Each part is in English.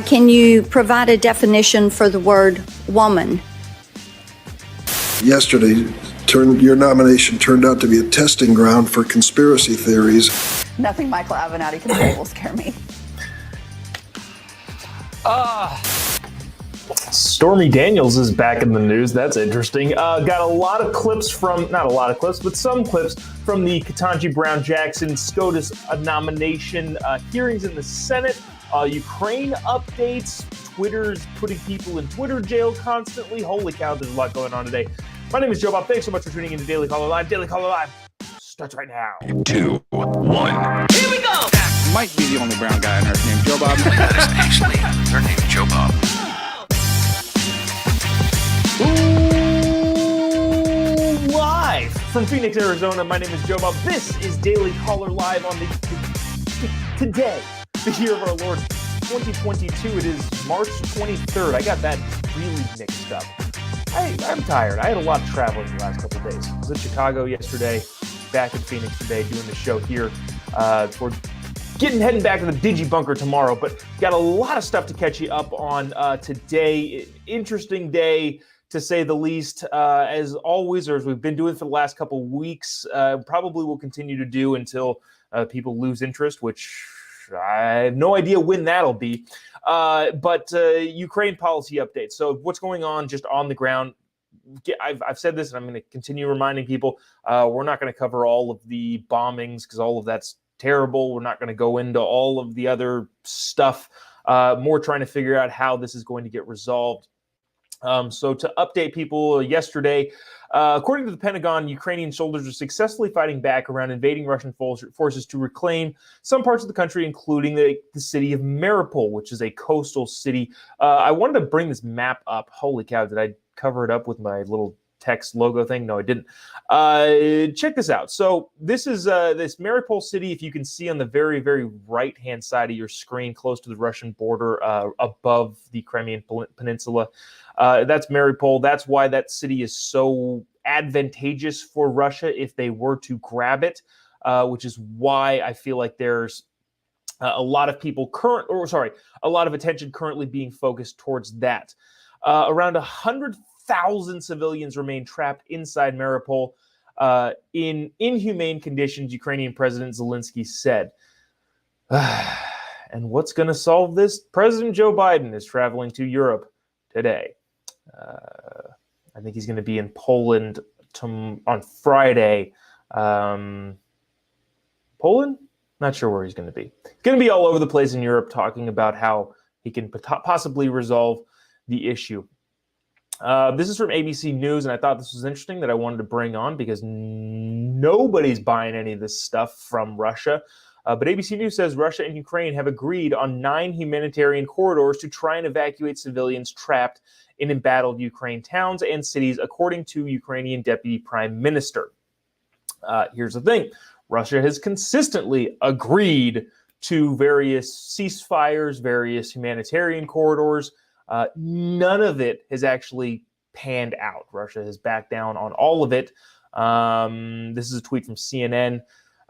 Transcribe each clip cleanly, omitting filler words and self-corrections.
Can you provide a definition for the word woman? Yesterday, your nomination turned out to be a testing ground for conspiracy theories. Nothing Michael Avenatti can say will scare me. Stormy Daniels is back in the news. That's interesting. Got a lot of clips from, not a lot of clips, but some clips from the Katanji Brown-Jackson SCOTUS nomination hearings in the Senate. Ukraine updates. Twitter's putting people in Twitter jail constantly. Holy cow, there's a lot going on today. My name is Jobob. Thanks so much for tuning in to Daily Caller Live. Daily Caller Live starts right now. 2, 1. Here we go! That might be the only brown guy on earth named Jobob. That is actually her name, Jobob. Ooh, live from Phoenix, Arizona. My name is Jobob. This is Daily Caller Live on today, the year of our Lord 2022. It is March 23rd. I got that really mixed up. I'm tired. I had a lot of traveling the last couple of days. I was in Chicago yesterday, back in Phoenix today, doing the show here. We're heading back to the Digi Bunker tomorrow, but got a lot of stuff to catch you up on today. Interesting day, to say the least. As always, or as we've been doing for the last couple of weeks, probably will continue to do until people lose interest, which I have no idea when that'll be. But Ukraine policy updates. So what's going on just on the ground? I've said this, and I'm going to continue reminding people. We're not going to cover all of the bombings because all of that's terrible. We're not going to go into all of the other stuff. More trying to figure out how this is going to get resolved. So to update people, yesterday, according to the Pentagon, Ukrainian soldiers are successfully fighting back around invading Russian forces to reclaim some parts of the country, including the city of Mariupol, which is a coastal city. I wanted to bring this map up. Holy cow, did I cover it up with my little text logo thing? No, I didn't. Check this out. So this is this Mariupol city, if you can see on the very, very right-hand side of your screen, close to the Russian border, above the Crimean Peninsula. That's Mariupol. That's why that city is so advantageous for Russia if they were to grab it, which is why I feel like there's a lot of a lot of attention currently being focused towards that. Around 100,000 civilians remain trapped inside Mariupol in inhumane conditions, Ukrainian President Zelensky said. And what's going to solve this? President Joe Biden is traveling to Europe today. I think he's going to be in Poland on Friday. Poland? Not sure where he's going to be. He's going to be all over the place in Europe talking about how he can possibly resolve the issue. This is from ABC News, and I thought this was interesting that I wanted to bring on because nobody's buying any of this stuff from Russia. But ABC News says Russia and Ukraine have agreed on 9 humanitarian corridors to try and evacuate civilians trapped in embattled Ukraine towns and cities, according to Ukrainian Deputy Prime Minister. Here's the thing. Russia has consistently agreed to various ceasefires, various humanitarian corridors. None of it has actually panned out. Russia has backed down on all of it. This is a tweet from CNN.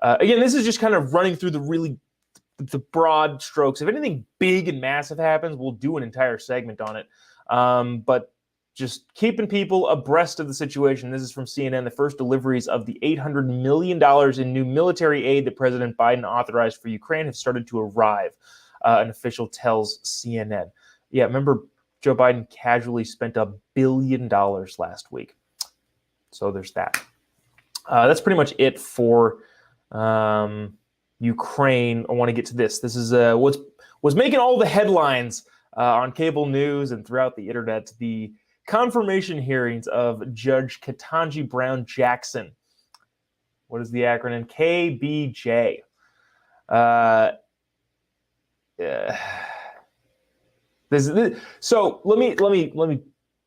Again, this is just kind of running through the broad strokes. If anything big and massive happens, we'll do an entire segment on it. But just keeping people abreast of the situation. This is from CNN. The first deliveries of the $800 million in new military aid that President Biden authorized for Ukraine have started to arrive, an official tells CNN. Yeah, remember Joe Biden casually spent $1 billion last week. So there's that. That's pretty much it for Ukraine. I want to get to this. This is what's making all the headlines on cable news and throughout the internet. The confirmation hearings of Judge Katanji Brown-Jackson. What is the acronym? KBJ. So let me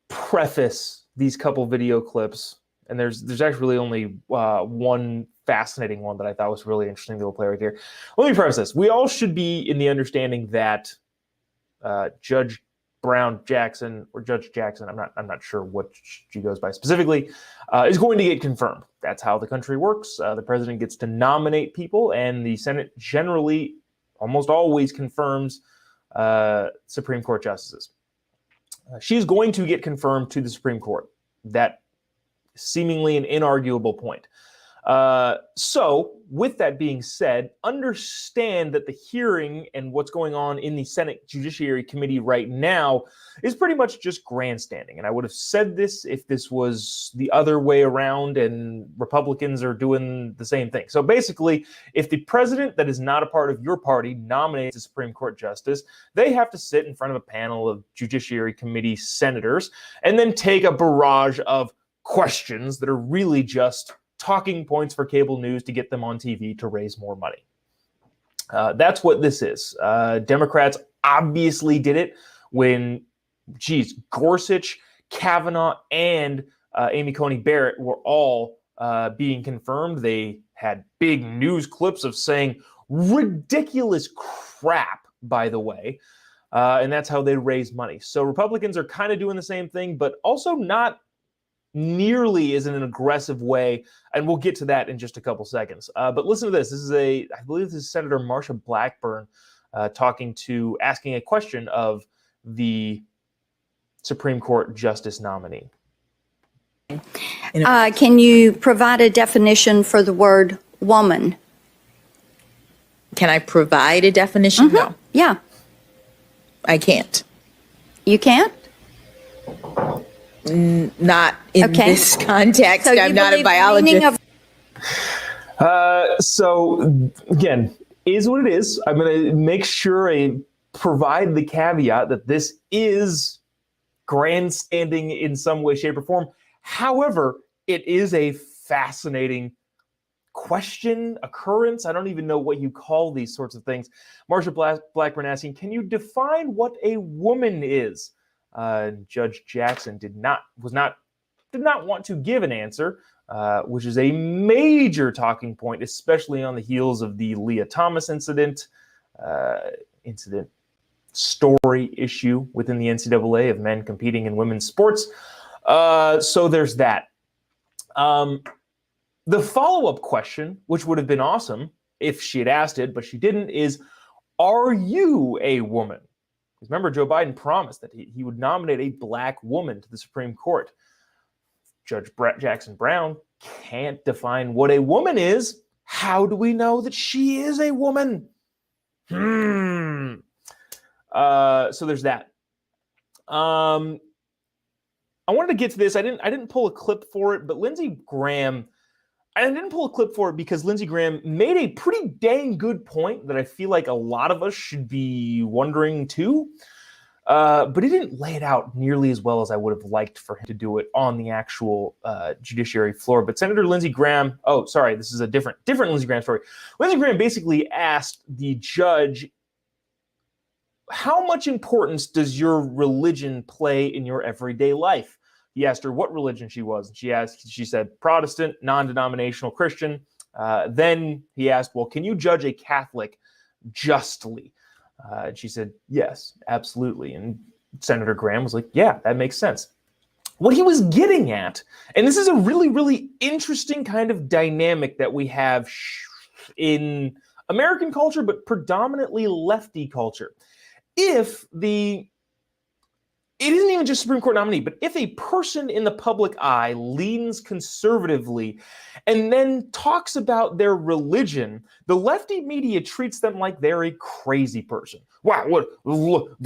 preface these couple video clips, and there's actually only one fascinating one that I thought was really interesting that we'll play right here. Let me preface this. We all should be in the understanding that Judge Brown-Jackson or Judge Jackson, I'm not sure what she goes by specifically, is going to get confirmed. That's how the country works. The president gets to nominate people, and the Senate generally almost always confirms Supreme Court justices. She's going to get confirmed to the Supreme Court. That seemingly an inarguable point. So, with that being said, understand that the hearing and what's going on in the Senate Judiciary Committee right now is pretty much just grandstanding. And I would have said this if this was the other way around and Republicans are doing the same thing. So basically, if the president that is not a part of your party nominates a Supreme Court justice, they have to sit in front of a panel of Judiciary Committee senators and then take a barrage of questions that are really just talking points for cable news to get them on TV to raise more money. That's what this is. Democrats obviously did it when, Gorsuch, Kavanaugh, and Amy Coney Barrett were all being confirmed. They had big news clips of saying ridiculous crap, by the way, and that's how they raise money. So Republicans are kind of doing the same thing, but also not nearly as in an aggressive way, and we'll get to that in just a couple seconds. But listen to this. I believe this is Senator Marsha Blackburn asking a question of the Supreme Court justice nominee. Can you provide a definition for the word woman? Can I provide a definition? No, Yeah. I can't. You can't? Not in this context. So you I'm not a believe the meaning biologist. So again, is what it is. I'm going to make sure I provide the caveat that this is grandstanding in some way, shape, or form. However, it is a fascinating question, occurrence. I don't even know what you call these sorts of things. Marsha Blackburn asking, can you define what a woman is? Judge Jackson did not want to give an answer, which is a major talking point, especially on the heels of the Leah Thomas story issue within the NCAA of men competing in women's sports. So there's that. The follow-up question, which would have been awesome if she had asked it, but she didn't, is, are you a woman? Because remember, Joe Biden promised that he would nominate a black woman to the Supreme Court. Judge Jackson Brown can't define what a woman is. How do we know that she is a woman? So there's that. I wanted to get to this. I didn't pull a clip for it, but Lindsey Graham. I didn't pull a clip for it because Lindsey Graham made a pretty dang good point that I feel like a lot of us should be wondering too. But he didn't lay it out nearly as well as I would have liked for him to do it on the actual judiciary floor. But Senator Lindsey Graham, this is a different Lindsey Graham story. Lindsey Graham basically asked the judge, how much importance does your religion play in your everyday life? He asked her what religion she was. She said Protestant, non-denominational Christian. Then he asked, well, can you judge a Catholic justly? And she said, yes, absolutely. And Senator Graham was like, yeah, that makes sense. What he was getting at, and this is a really, really interesting kind of dynamic that we have in American culture, but predominantly lefty culture. It isn't even just Supreme Court nominee, but if a person in the public eye leans conservatively and then talks about their religion, the lefty media treats them like they're a crazy person. Wow, what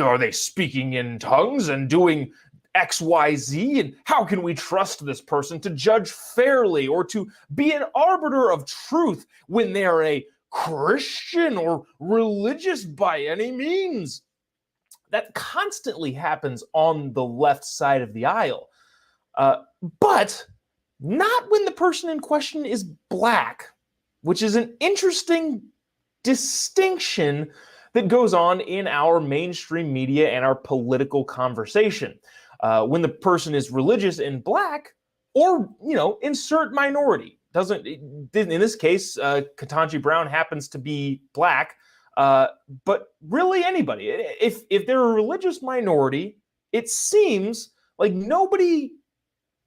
are they speaking in tongues and doing X, Y, Z? And how can we trust this person to judge fairly or to be an arbiter of truth when they're a Christian or religious by any means? That constantly happens on the left side of the aisle. But not when the person in question is black, which is an interesting distinction that goes on in our mainstream media and our political conversation. When the person is religious and black, or, insert minority. In this case, Katanji Brown happens to be black. But really anybody, if they're a religious minority, it seems like nobody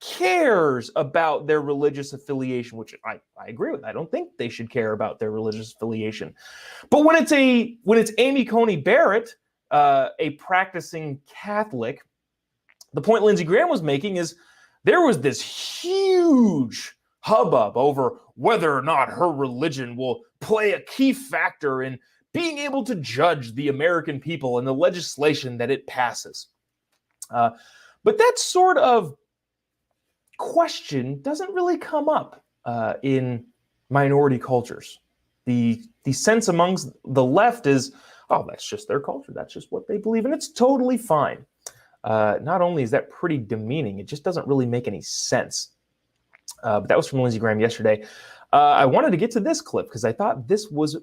cares about their religious affiliation, which I agree with. I don't think they should care about their religious affiliation. But when it's Amy Coney Barrett, a practicing Catholic. The point Lindsey Graham was making is there was this huge hubbub over whether or not her religion will play a key factor in being able to judge the American people and the legislation that it passes. But that sort of question doesn't really come up in minority cultures. The sense amongst the left is, oh, that's just their culture. That's just what they believe, and it's totally fine. Not only is that pretty demeaning, it just doesn't really make any sense. But that was from Lindsey Graham yesterday. I wanted to get to this clip because I thought this was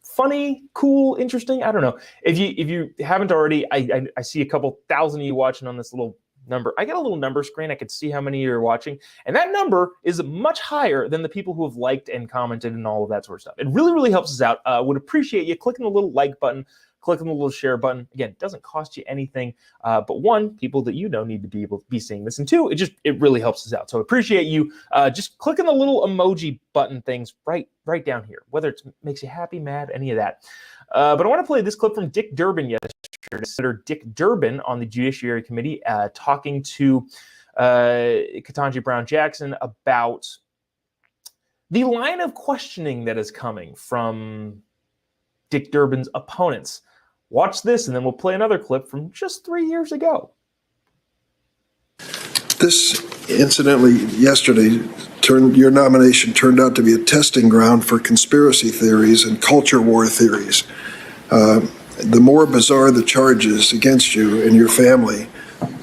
funny, cool, interesting. I don't know. If you haven't already, I see a couple thousand of you watching on this little number. I get a little number screen. I could see how many you're watching. And that number is much higher than the people who have liked and commented and all of that sort of stuff. It really, really helps us out. Would appreciate you clicking the little like button, clicking the little share button. Again, it doesn't cost you anything. But one, people that you know need to be able to be seeing this. And two, it really helps us out. So appreciate you just clicking the little emoji button things right down here, whether it makes you happy, mad, any of that. But I want to play this clip from Dick Durbin yesterday. Senator Dick Durbin on the Judiciary Committee talking to Katanji Brown Jackson about the line of questioning that is coming from Dick Durbin's opponents. Watch this, and then we'll play another clip from just 3 years ago. This, incidentally, yesterday, your nomination turned out to be a testing ground for conspiracy theories and culture war theories. The more bizarre the charges against you and your family,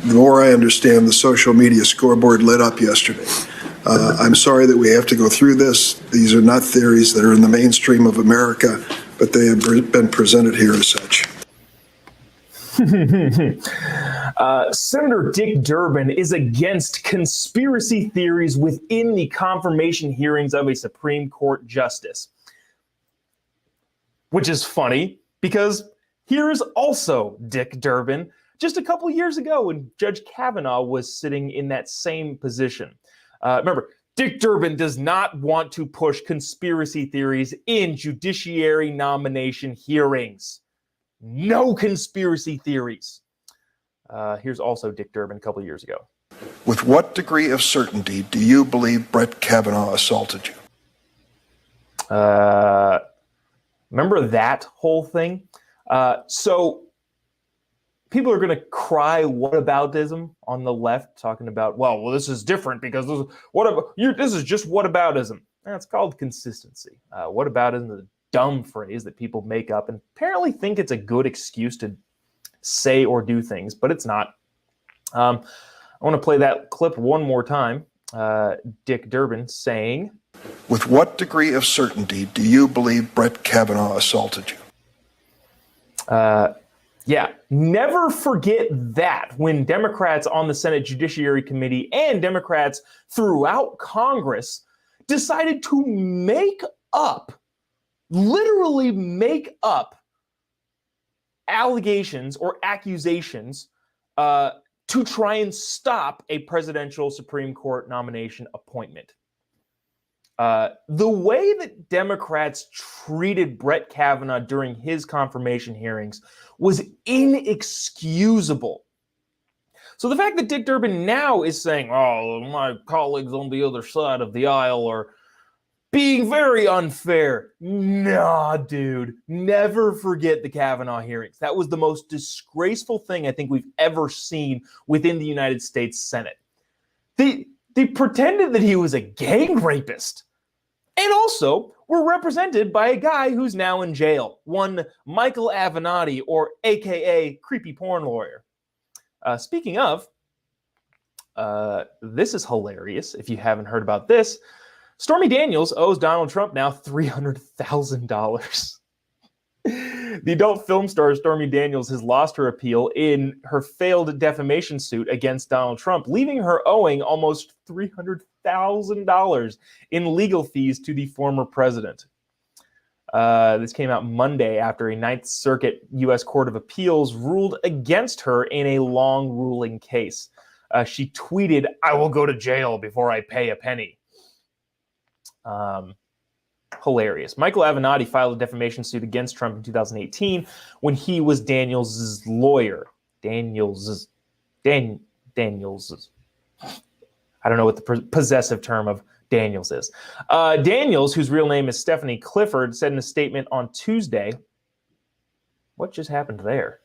the more I understand the social media scoreboard lit up yesterday. I'm sorry that we have to go through this. These are not theories that are in the mainstream of America, but they have been presented here as such. Senator Dick Durbin is against conspiracy theories within the confirmation hearings of a Supreme Court justice. Which is funny, because here is also Dick Durbin just a couple years ago when Judge Kavanaugh was sitting in that same position. Remember, Dick Durbin does not want to push conspiracy theories in judiciary nomination hearings. No conspiracy theories. Here's also Dick Durbin a couple years ago. With what degree of certainty do you believe Brett Kavanaugh assaulted you? Remember that whole thing? So people are going to cry whataboutism on the left, talking about, well, this is different because this is just whataboutism. It's called consistency. Whataboutism is a dumb phrase that people make up and apparently think it's a good excuse to say or do things, but it's not. I want to play that clip one more time. Dick Durbin saying, with what degree of certainty do you believe Brett Kavanaugh assaulted you? Yeah, never forget that when Democrats on the Senate Judiciary Committee and Democrats throughout Congress decided to literally make up allegations or accusations to try and stop a presidential Supreme Court nomination appointment. The way that Democrats treated Brett Kavanaugh during his confirmation hearings was inexcusable. So the fact that Dick Durbin now is saying, oh, my colleagues on the other side of the aisle are being very unfair. Nah, dude, never forget the Kavanaugh hearings. That was the most disgraceful thing I think we've ever seen within the United States Senate. They pretended that he was a gang rapist. And also were represented by a guy who's now in jail, one Michael Avenatti, or AKA creepy porn lawyer. Speaking of, this is hilarious if you haven't heard about this. Stormy Daniels owes Donald Trump now $300,000. The adult film star Stormy Daniels has lost her appeal in her failed defamation suit against Donald Trump, leaving her owing almost $300,000 in legal fees to the former president. This came out Monday after a Ninth Circuit U.S. Court of Appeals ruled against her in a long ruling case. She tweeted, "I will go to jail before I pay a penny." hilarious. Michael Avenatti filed a defamation suit against Trump in 2018 when he was Daniels' lawyer. Daniels. I don't know what the possessive term of Daniels is. Daniels, whose real name is Stephanie Clifford, said in a statement on Tuesday, what just happened there?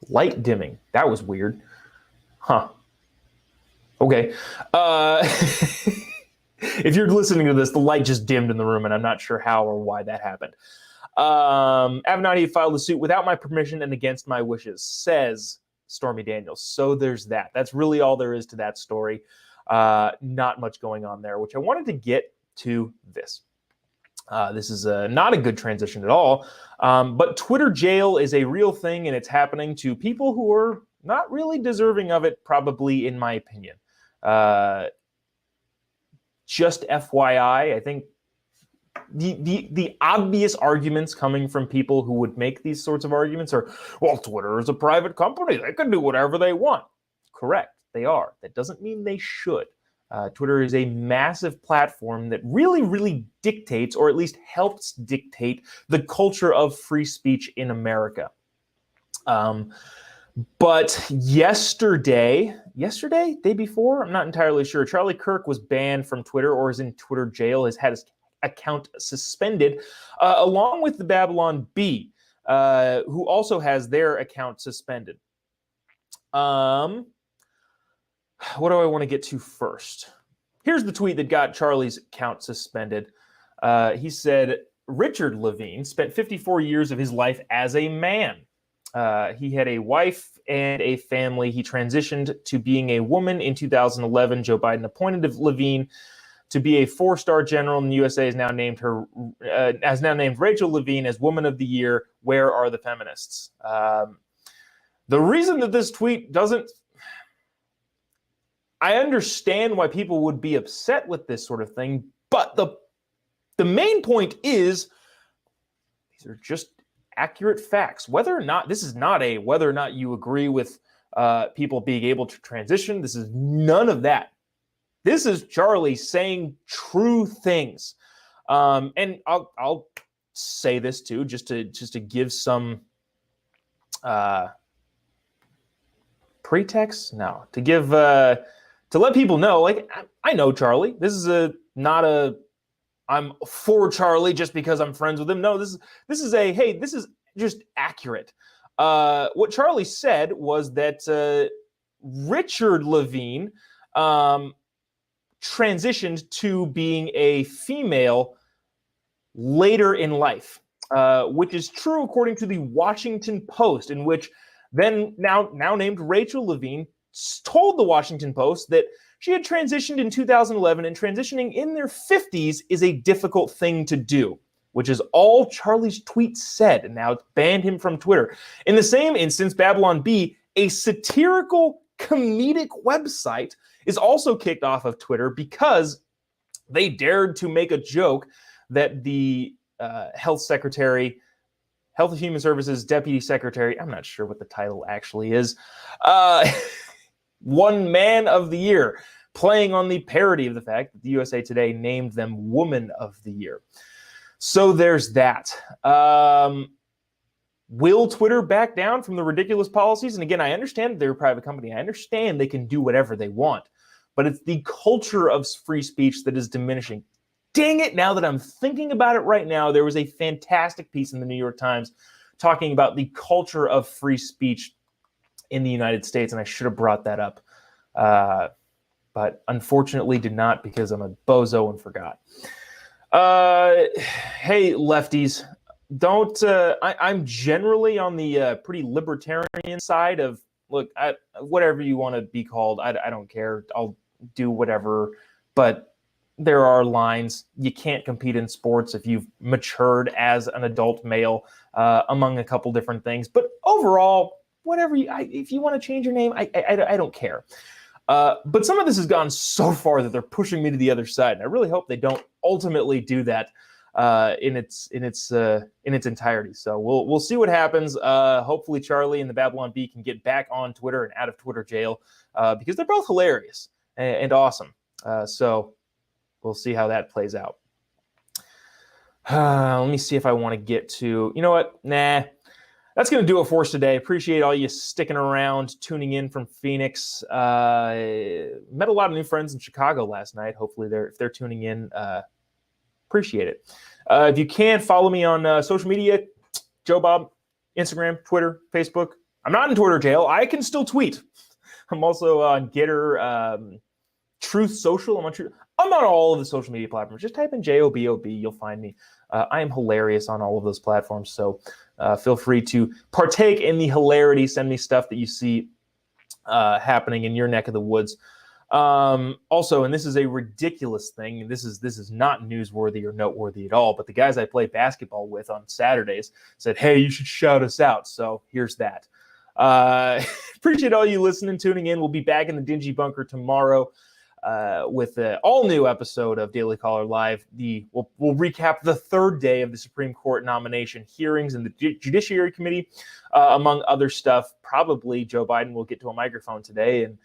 Light dimming. That was weird. Huh. Okay. If you're listening to this, the light just dimmed in the room, and I'm not sure how or why that happened. Avenatti filed a suit without my permission and against my wishes, says Stormy Daniels. So there's that. That's really all there is to that story. Not much going on there, which I wanted to get to this. This is not a good transition at all, but Twitter jail is a real thing, and it's happening to people who are not really deserving of it, probably, in my opinion. Just FYI, I think the obvious arguments coming from people who would make these sorts of arguments are, well, Twitter is a private company. They can do whatever they want. Correct. They are. That doesn't mean they should. Twitter is a massive platform that really, really dictates, or at least helps dictate, the culture of free speech in America. But yesterday, day before, I'm not entirely sure, Charlie Kirk was banned from Twitter or is in Twitter jail, has had his account suspended, along with the Babylon Bee, who also has their account suspended. What do I want to get to first? Here's the tweet that got Charlie's account suspended. He said, Richard Levine spent 54 years of his life as a man. He had a wife and a family. He transitioned to being a woman in 2011. Joe Biden appointed Levine to be a 4-star general, and the USA has now named Rachel Levine as Woman of the Year. Where are the feminists? The reason that this tweet doesn't, I understand why people would be upset with this sort of thing, but the main point is these are just accurate facts. Whether or not, this is not a whether or not you agree with people being able to transition. This is none of that. This is Charlie saying true things. And I'll say this too, just to give some pretext. No, to give to let people know, like, I know Charlie. This is not a I'm for Charlie just because I'm friends with him. No, this is a, hey, this is just accurate. What Charlie said was that Richard Levine transitioned to being a female later in life, which is true according to the Washington Post, in which then now named Rachel Levine told the Washington Post that she had transitioned in 2011, and transitioning in their 50s is a difficult thing to do, which is all Charlie's tweets said, and now it's banned him from Twitter. In the same instance, Babylon Bee, a satirical comedic website, is also kicked off of Twitter because they dared to make a joke that the Health and Human Services Deputy Secretary, I'm not sure what the title actually is, won Man of the Year, playing on the parody of the fact that the USA Today named them Woman of the Year. So there's that. Will Twitter back down from the ridiculous policies? And again, I understand they're a private company. I understand they can do whatever they want. But it's the culture of free speech that is diminishing. Dang it, now that I'm thinking about it right now, there was a fantastic piece in the New York Times talking about the culture of free speech in the United States, and I should have brought that up. But unfortunately did not, because I'm a bozo and forgot. Hey, lefties, don't. I'm generally on the pretty libertarian side of, look, whatever you want to be called, I don't care. I'll do whatever. But there are lines. You can't compete in sports if you've matured as an adult male, among a couple different things. But overall, whatever if you want to change your name, I don't care. But some of this has gone so far that they're pushing me to the other side, and I really hope they don't ultimately do that in its entirety. So we'll see what happens. Hopefully, Charlie and the Babylon Bee can get back on Twitter and out of Twitter jail, because they're both hilarious and awesome. So we'll see how that plays out. Let me see if I want to get to, you know what? Nah, that's going to do it for us today. Appreciate all you sticking around, tuning in from Phoenix. Met a lot of new friends in Chicago last night. Hopefully, if they're tuning in, appreciate it. If you can, follow me on social media, Jobob, Instagram, Twitter, Facebook. I'm not in Twitter jail. I can still tweet. I'm also on Getter, Truth Social. I'm on all of the social media platforms. Just type in JOBOB. You'll find me. I am hilarious on all of those platforms. So feel free to partake in the hilarity. Send me stuff that you see happening in your neck of the woods. Also, and this is a ridiculous thing. This is not newsworthy or noteworthy at all. But the guys I play basketball with on Saturdays said, "Hey, you should shout us out." So here's that. Appreciate all you listening, tuning in. We'll be back in the dingy bunker tomorrow with an all-new episode of Daily Caller Live. We'll recap the third day of the Supreme Court nomination hearings in the Judiciary Committee, among other stuff. Probably Joe Biden will get to a microphone today and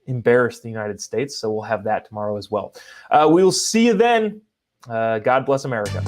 embarrass the United States, so we'll have that tomorrow as well. We will see you then. God bless America.